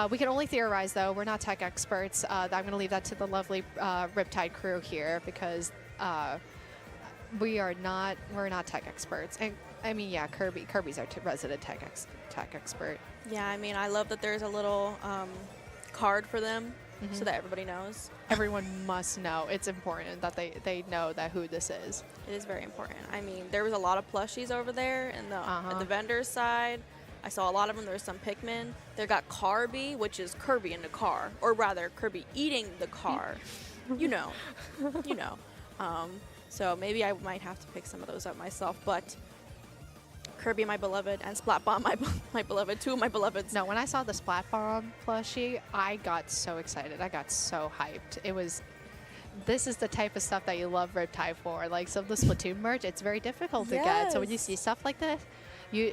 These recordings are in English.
We can only theorize, though. We're not tech experts. I'm going to leave that to the lovely Riptide crew here because we're not tech experts. And I mean, yeah, Kirby's our resident tech expert. Yeah, I mean, I love that there's a little card for them so that everybody knows. Everyone must know. It's important that they know that who this is. It is very important. I mean, there was a lot of plushies over there in the at the vendor's side. I saw a lot of them. There was some Pikmin. There got Kirby, which is Kirby in the car, or rather Kirby eating the car. you know. So maybe I might have to pick some of those up myself, but Kirby, my beloved, and Splat Bomb, my beloved, two of my beloveds. No, when I saw the Splat Bomb plushie, I got so excited. I got so hyped. This is the type of stuff that you love Riptide for. Like, some of the Splatoon merch, it's very difficult to get. So when you see stuff like this,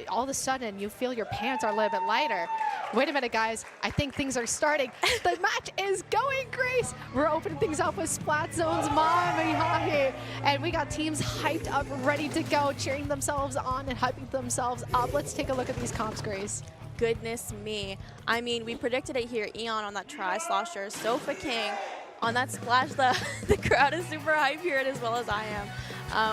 all of a sudden you feel your pants are a little bit lighter. Wait a minute, guys. I think things are starting. The match is going, Grace. We're opening things up with Splat Zone's Mommy Hockey. And we got teams hyped up, ready to go, cheering themselves on and hyping themselves up. Let's take a look at these comps, Grace. Goodness me. I mean, we predicted it here. Eon on that Tri-Slosher, Sofa King on that splash. The crowd is super hyped here, as well as I am.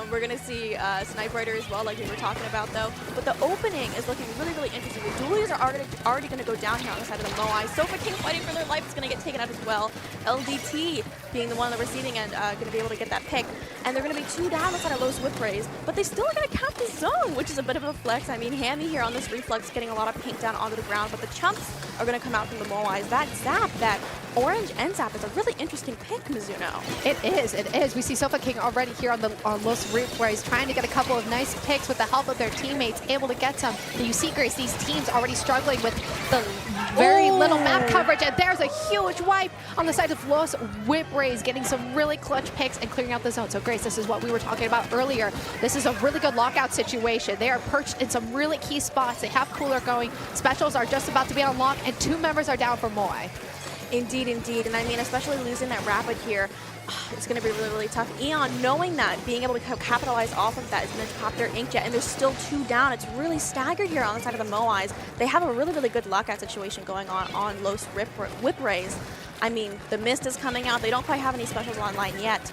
We're going to see Snipe Rider as well, like we were talking about, though. But the opening is looking really, really interesting. The dualies are already going to go down here on the side of the Moai. Sofa King fighting for their life is going to get taken out as well. LDT being the one on the receiving end, going to be able to get that pick. And they're going to be 2 down on the side of Los Whiprays, but they still are going to cap the zone, which is a bit of a flex. I mean, Hammy here on this reflex getting a lot of paint down onto the ground, but the chumps are going to come out from the Moais. That zap, that orange end zap is a really interesting pick, Mizuno. It is. We see Sofa King already here on Los Whiprays trying to get a couple of nice picks with the help of their teammates, able to get some. But you see, Grace, these teams already struggling with the very little map coverage, and there's a huge wipe on the side of Los Whiprays, getting some really clutch picks and clearing out the zone. So, Grace, this is what we were talking about earlier. This is a really good lockout situation. They are perched in some really key spots. They have cooler going. Specials are just about to be unlocked, and 2 members are down for Moai. Indeed, indeed. And I mean, especially losing that Rapid here, it's going to be really, really tough. Eon, knowing that, being able to capitalize off of that is going to pop their Inkjet, and there's still 2 down. It's really staggered here on the side of the Moais. They have a really, really good lockout situation going on Los Whiprays. I mean, the mist is coming out. They don't quite have any specials online yet,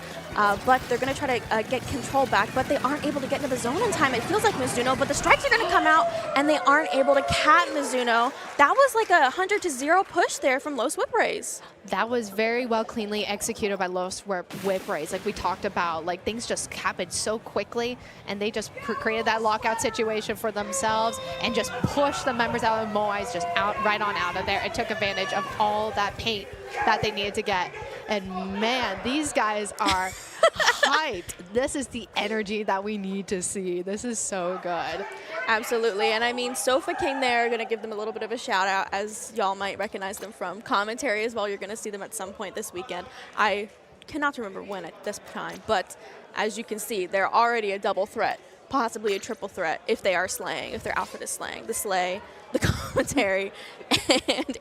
but they're going to try to get control back, but they aren't able to get into the zone in time. It feels like Mizuno, but the strikes are going to come out, and they aren't able to cat Mizuno. That was like a 100-0 push there from Los Whiprays. That was very well cleanly executed by Los Whiprays. Like we talked about, like things just happened so quickly, and they just created that lockout situation for themselves and just pushed the members out of Moais just right on out of there and took advantage of all that paint that they needed to get. And man, these guys are hyped. This is the energy that we need to see. This is so good. Absolutely. And I mean, Sofa King there, going to give them a little bit of a shout out, as y'all might recognize them from commentary as well. You're going to see them at some point this weekend. I cannot remember when at this time, but as you can see, they're already a double threat, possibly a triple threat if they are slaying, if their outfit is slaying. The slay, the commentary,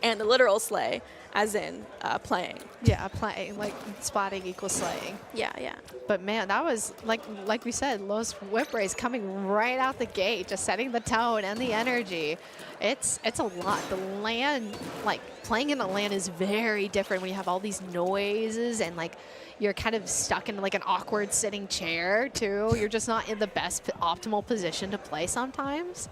and the literal slay, as in playing. Yeah, playing, like spotting equals slaying. Yeah, yeah. But man, that was, like we said, Los Whiprays coming right out the gate, just setting the tone and the energy. It's a lot. The LAN, like playing in a LAN is very different when you have all these noises and like you're kind of stuck in like an awkward sitting chair too. You're just not in the best optimal position to play sometimes.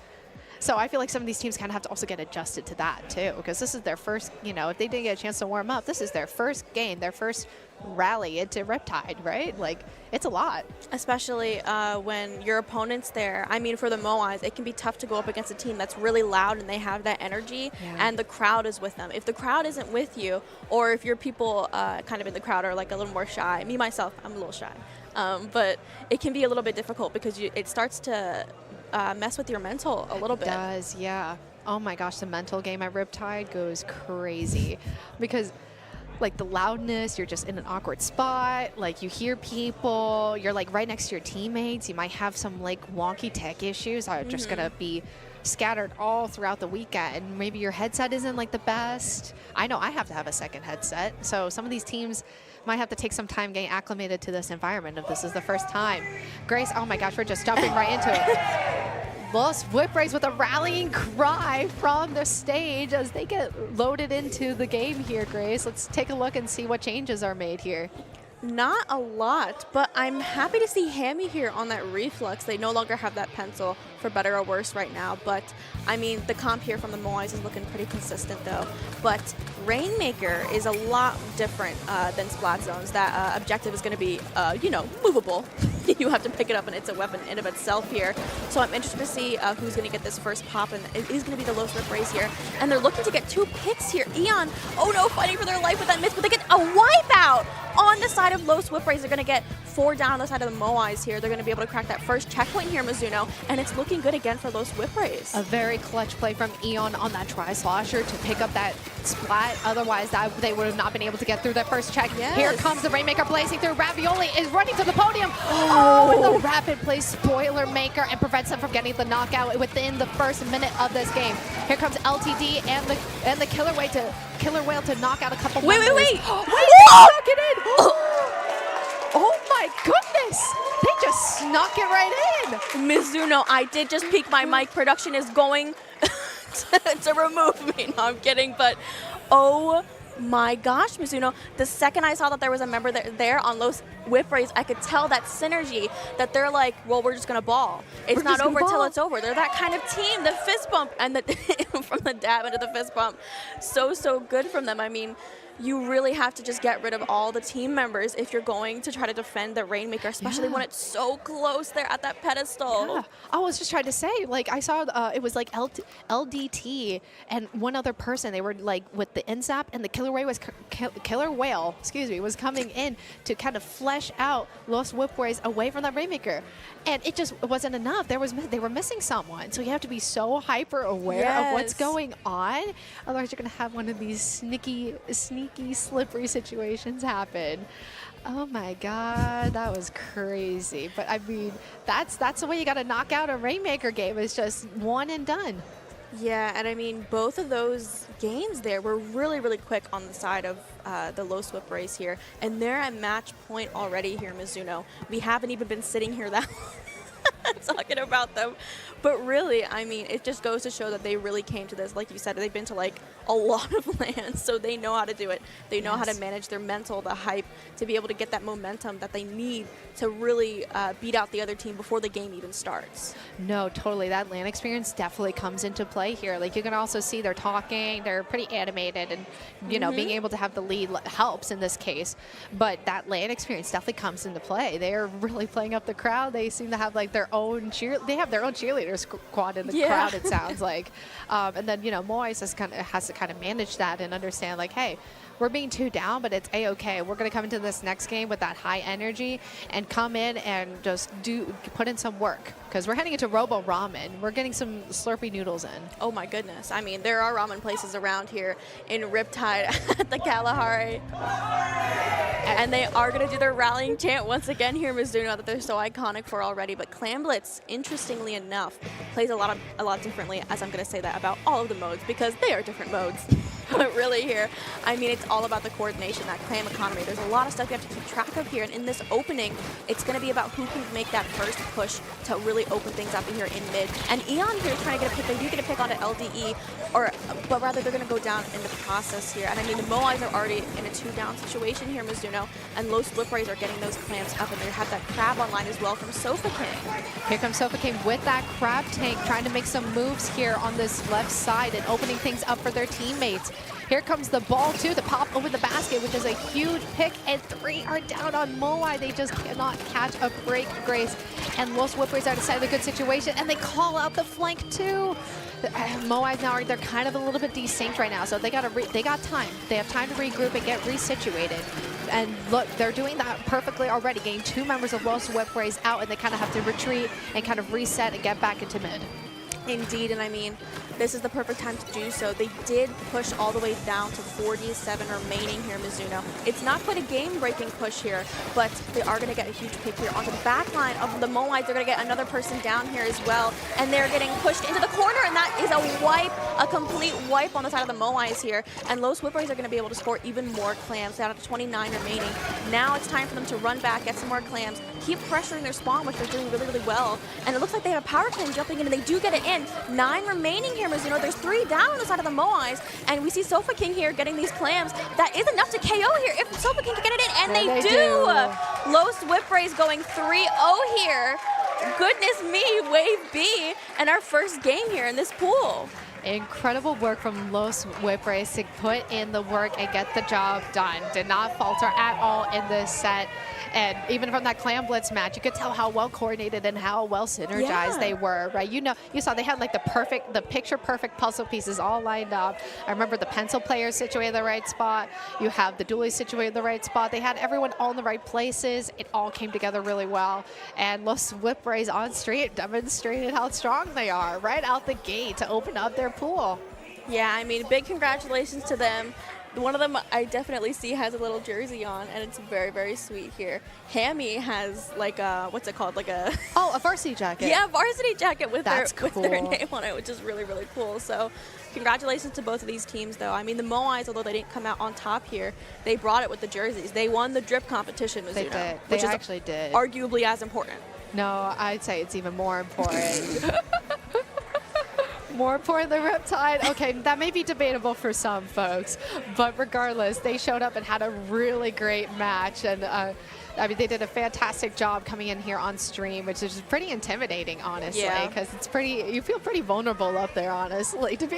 So I feel like some of these teams kind of have to also get adjusted to that too, because this is their first, you know, if they didn't get a chance to warm up, this is their first game, their first rally into Riptide, right? Like, it's a lot. Especially when your opponent's there. I mean, for the Moais, it can be tough to go up against a team that's really loud and they have that energy, and the crowd is with them. If the crowd isn't with you, or if your people kind of in the crowd are like a little more shy, me, myself, I'm a little shy, but it can be a little bit difficult because it starts to mess with your mental a little bit. It does, yeah. Oh my gosh, the mental game at Riptide goes crazy because like the loudness, you're just in an awkward spot, like you hear people, you're like right next to your teammates, you might have some like wonky tech issues that are just gonna be scattered all throughout the weekend. Maybe your headset isn't like the best. I know I have to have a second headset, so some of these teams might have to take some time getting acclimated to this environment if this is the first time. Grace, oh my gosh, we're just jumping right into it. Los Whiprays with a rallying cry from the stage as they get loaded into the game here, Grace. Let's take a look and see what changes are made here. Not a lot, but I'm happy to see Hammy here on that reflux. They no longer have that pencil, for better or worse right now. But, I mean, the comp here from the Moais is looking pretty consistent, though. But Rainmaker is a lot different than Splat Zones. That objective is going to be, you know, movable. You have to pick it up, and it's a weapon in of itself here. So I'm interested to see who's going to get this first pop, and it is going to be the Los Whiprays here. And they're looking to get 2 picks here. Eon, oh no, fighting for their life with that miss, but they get a wipeout on the side of Los Whiprays. They're going to get 4 down on the side of the Moais here. They're going to be able to crack that first checkpoint here, Mizuno, and it's looking good again for Los Whiprays. A very clutch play from Eon on that tri-slosher to pick up that splat. Otherwise, they would have not been able to get through that first check. Yes. Here comes the Rainmaker blazing through. Ravioli is running to the podium. Oh, with a rapid play spoiler maker and prevents them from getting the knockout within the first minute of this game. Here comes LTD and the Killer Whale to knock out a couple. Wait. Wait, knock it in. Oh my goodness! They just snuck it right in. Mizuno, I did just peek my mic. Production is going to remove me. No, I'm kidding, but oh my gosh, Mizuno. The second I saw that there was a member there on Los Whiprays, I could tell that synergy, that they're like, well, we're just going to ball. It's not over till it's over. They're that kind of team. The fist bump and the from the dab into the fist bump. So good from them. I mean, you really have to just get rid of all the team members if you're going to try to defend the Rainmaker, especially when it's so close there at that pedestal. Yeah. I was just trying to say, like, I saw it was like LDT and one other person. They were like with the INSAP, and the Killer Whale, excuse me, was coming in to kind of flesh out Los Whiprays away from that Rainmaker. And it just wasn't enough. They were missing someone. So you have to be so hyper aware of what's going on. Otherwise, you're going to have one of these sneaky, slippery situations happen. Oh my God, that was crazy. But I mean, that's the way you got to knock out a Rainmaker game. It's just one and done. Yeah, and I mean, both of those games there were really, really quick on the side of the Los Whiprays here. And they're at match point already here, Mizuno. We haven't even been sitting here that long talking about them. But really, I mean, it just goes to show that they really came to this. Like you said, they've been to like a lot of lands, so they know how to do it. They know how to manage their mental, the hype, to be able to get that momentum that they need to really beat out the other team before the game even starts. No, totally. That LAN experience definitely comes into play here. Like, you can also see they're talking, they're pretty animated, and, you know, being able to have the lead helps in this case. But that LAN experience definitely comes into play. They're really playing up the crowd. They seem to have like their own they have their own cheerleader squad in the crowd, it sounds like. And then, you know, Moais has to kind of manage that and understand, like, hey, we're being 2 down, but it's A-okay. We're going to come into this next game with that high energy and come in and just put in some work, because we're heading into Robo Ramen. We're getting some Slurpee noodles in. Oh my goodness. I mean, there are ramen places around here in Riptide at the Kalahari. And they are going to do their rallying chant once again here, Mizuno, that they're so iconic for already. But Clan Blitz, interestingly enough, plays a lot differently, as I'm going to say that about all of the modes, because they are different modes. But really here, I mean, it's all about the coordination, that clan economy. There's a lot of stuff you have to keep track of here. And in this opening, it's going to be about who can make that first push to really open things up here in mid. And Eon here is trying to get a pick. They do get a pick onto LDE, but rather they're going to go down in the process here. And I mean, the Moais are already in a 2-down situation here, Mizuno. And Los Whiprays are getting those clamps up. And they have that crab online as well from Sofa King. Here comes Sofa King with that crab tank, trying to make some moves here on this left side and opening things up for their teammates. Here comes the ball, too, to pop over the basket, which is a huge pick, and 3 are down on Moai. They just cannot catch a break, Grace. And Los Whiprays are deciding a good situation, and they call out the flank, too. Moai now, they're kind of a little bit desynced right now, so they got time. They have time to regroup and get resituated. And look, they're doing that perfectly already, getting 2 members of Los Whiprays out, and they kind of have to retreat and kind of reset and get back into mid. Indeed, and I mean, this is the perfect time to do so. They did push all the way down to 47 remaining here, Mizuno. It's not quite a game-breaking push here, but they are going to get a huge pick here onto the back line of the Moais. They're going to get another person down here as well, and they're getting pushed into the corner, and that is a wipe, a complete wipe on the side of the Moais here, and Los Whiprays are going to be able to score even more clams down to 29 remaining. Now it's time for them to run back, get some more clams, keep pressuring their spawn, which they're doing really, really well, and it looks like they have a power clam jumping in, and they do get it in. 9 remaining here, Mizuno. There's 3 down on the side of the Moais, and we see Sofa King here getting these clams. That is enough to KO here if Sofa King can get it in, and they do. Los Whiprays going 3-0 here. Goodness me, Wave B, and our first game here in this pool. Incredible work from Los Whiprays to put in the work and get the job done. Did not falter at all in this set. And even from that Clam Blitz match, you could tell how well coordinated and how well synergized they were, right? You know, you saw they had like the picture-perfect puzzle pieces all lined up. I remember the pencil players situated in the right spot. You have the dualies situated in the right spot. They had everyone all in the right places. It all came together really well. And Los Whiprays on street demonstrated how strong they are right out the gate to open up their pool. Yeah, I mean, big congratulations to them. One of them I definitely see has a little jersey on, and it's very, very sweet here. Hammy has like a, what's it called? Like a... Oh, a varsity jacket. Yeah, varsity jacket with their cool. with their name on it, which is really, really cool. So congratulations to both of these teams, though. I mean, the Moais, although they didn't come out on top here, they brought it with the jerseys. They won the drip competition, Mizuno, They did. Which they is actually did. Arguably as important. No, I'd say it's even more important. More important than Riptide? Okay, that may be debatable for some folks, but regardless, they showed up and had a really great match, and I mean, they did a fantastic job coming in here on stream, which is pretty intimidating, honestly, because it's pretty, you feel pretty vulnerable up there, honestly, to be